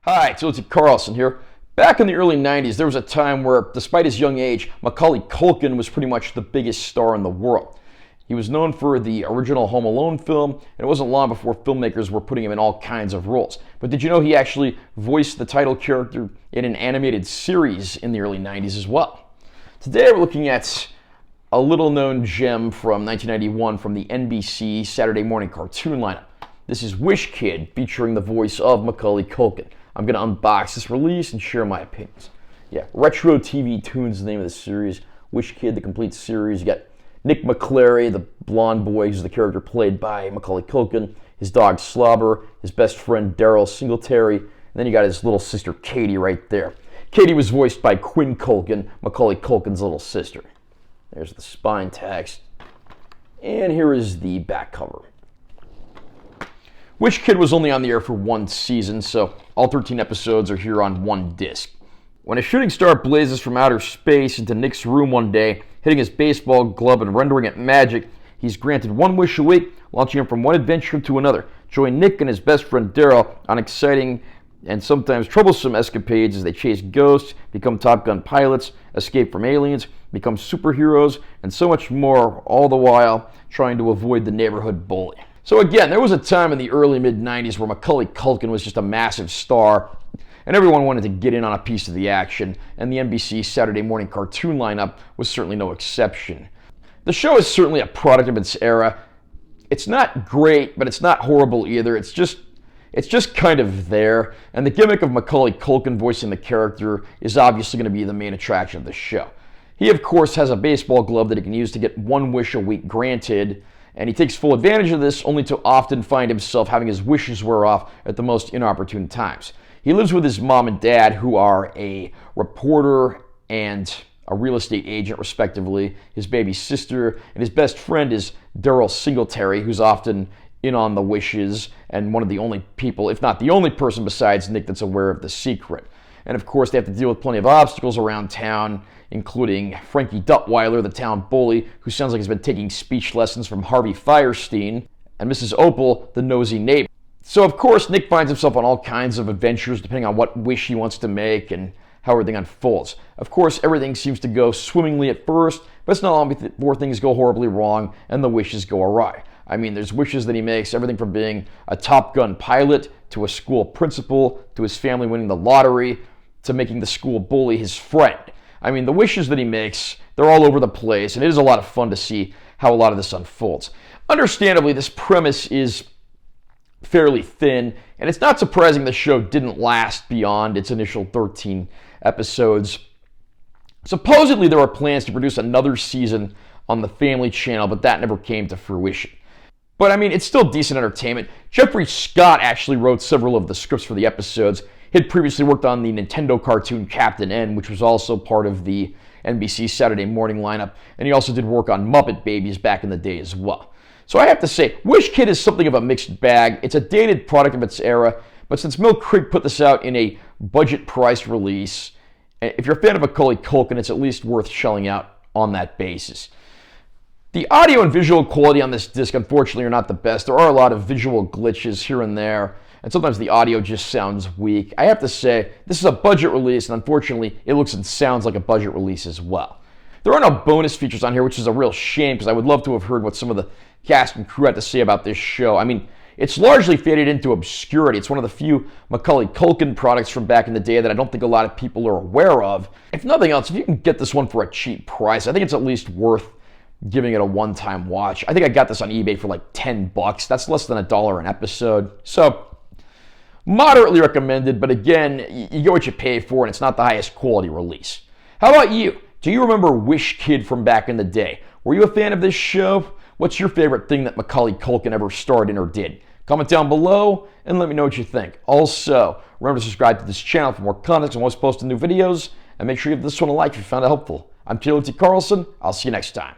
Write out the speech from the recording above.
Hi, it's Tilty Carlson here. Back in the early 90s, there was a time where, despite his young age, Macaulay Culkin was pretty much the biggest star in the world. He was known for the original Home Alone film, and it wasn't long before filmmakers were putting him in all kinds of roles. But did you know he actually voiced the title character in an animated series in the early 90s as well? Today we're looking at a little-known gem from 1991 from the NBC Saturday morning cartoon lineup. This is WishKid, featuring the voice of Macaulay Culkin. I'm going to unbox this release and share my opinions. Yeah, Retro TV Toons is the name of the series. WishKid, the complete series. You got Nick McClary, the blonde boy, who's the character played by Macaulay Culkin, his dog Slobber, his best friend Daryl Singletary, and then you got his little sister Katie right there. Katie was voiced by Quinn Culkin, Macaulay Culkin's little sister. There's the spine text. And here is the back cover. WishKid was only on the air for one season, so all 13 episodes are here on one disc. When a shooting star blazes from outer space into Nick's room one day, hitting his baseball glove and rendering it magic, he's granted one wish a week, launching him from one adventure to another. Join Nick and his best friend Daryl on exciting and sometimes troublesome escapades as they chase ghosts, become Top Gun pilots, escape from aliens, become superheroes, and so much more, all the while trying to avoid the neighborhood bully. So again, there was a time in the early mid-90s where Macaulay Culkin was just a massive star, and everyone wanted to get in on a piece of the action, and the NBC Saturday morning cartoon lineup was certainly no exception. The show is certainly a product of its era. It's not great, but it's not horrible either. It's just kind of there, and the gimmick of Macaulay Culkin voicing the character is obviously going to be the main attraction of the show. He, of course, has a baseball glove that he can use to get one wish a week granted, and he takes full advantage of this only to often find himself having his wishes wear off at the most inopportune times. He lives with his mom and dad, who are a reporter and a real estate agent, respectively, his baby sister, and his best friend is Daryl Singletary, who's often in on the wishes and one of the only people, if not the only person besides Nick, that's aware of the secret. And of course, they have to deal with plenty of obstacles around town, including Frankie Duttweiler, the town bully, who sounds like he's been taking speech lessons from Harvey Fierstein, and Mrs. Opal, the nosy neighbor. So of course, Nick finds himself on all kinds of adventures depending on what wish he wants to make and how everything unfolds. Of course, everything seems to go swimmingly at first, but it's not long before things go horribly wrong and the wishes go awry. I mean, there's wishes that he makes, everything from being a Top Gun pilot, to a school principal, to his family winning the lottery, to making the school bully his friend. I mean, the wishes that he makes, they're all over the place, and it is a lot of fun to see how a lot of this unfolds. Understandably, this premise is fairly thin, and it's not surprising the show didn't last beyond its initial 13 episodes. Supposedly, there were plans to produce another season on the Family Channel, but that never came to fruition. But I mean, it's still decent entertainment. Jeffrey Scott actually wrote several of the scripts for the episodes. He had previously worked on the Nintendo cartoon Captain N, which was also part of the NBC Saturday morning lineup, and he also did work on Muppet Babies back in the day as well. So I have to say, WishKid is something of a mixed bag. It's a dated product of its era, but since Mill Creek put this out in a budget price release, if you're a fan of Macaulay Culkin, it's at least worth shelling out on that basis. The audio and visual quality on this disc, unfortunately, are not the best. There are a lot of visual glitches here and there, and sometimes the audio just sounds weak. I have to say, this is a budget release, and unfortunately, it looks and sounds like a budget release as well. There are no bonus features on here, which is a real shame, because I would love to have heard what some of the cast and crew had to say about this show. I mean, it's largely faded into obscurity. It's one of the few Macaulay Culkin products from back in the day that I don't think a lot of people are aware of. If nothing else, if you can get this one for a cheap price, I think it's at least worth giving it a one-time watch. I think I got this on eBay for like $10. That's less than $1 an episode. So, moderately recommended, but again, you get what you pay for, and it's not the highest quality release. How about you? Do you remember WishKid from back in the day? Were you a fan of this show? What's your favorite thing that Macaulay Culkin ever starred in or did? Comment down below and let me know what you think. Also, remember to subscribe to this channel for more content. I'm always posting new videos, and make sure you give this one a like if you found it helpful. I'm Tilty Carlson. I'll see you next time.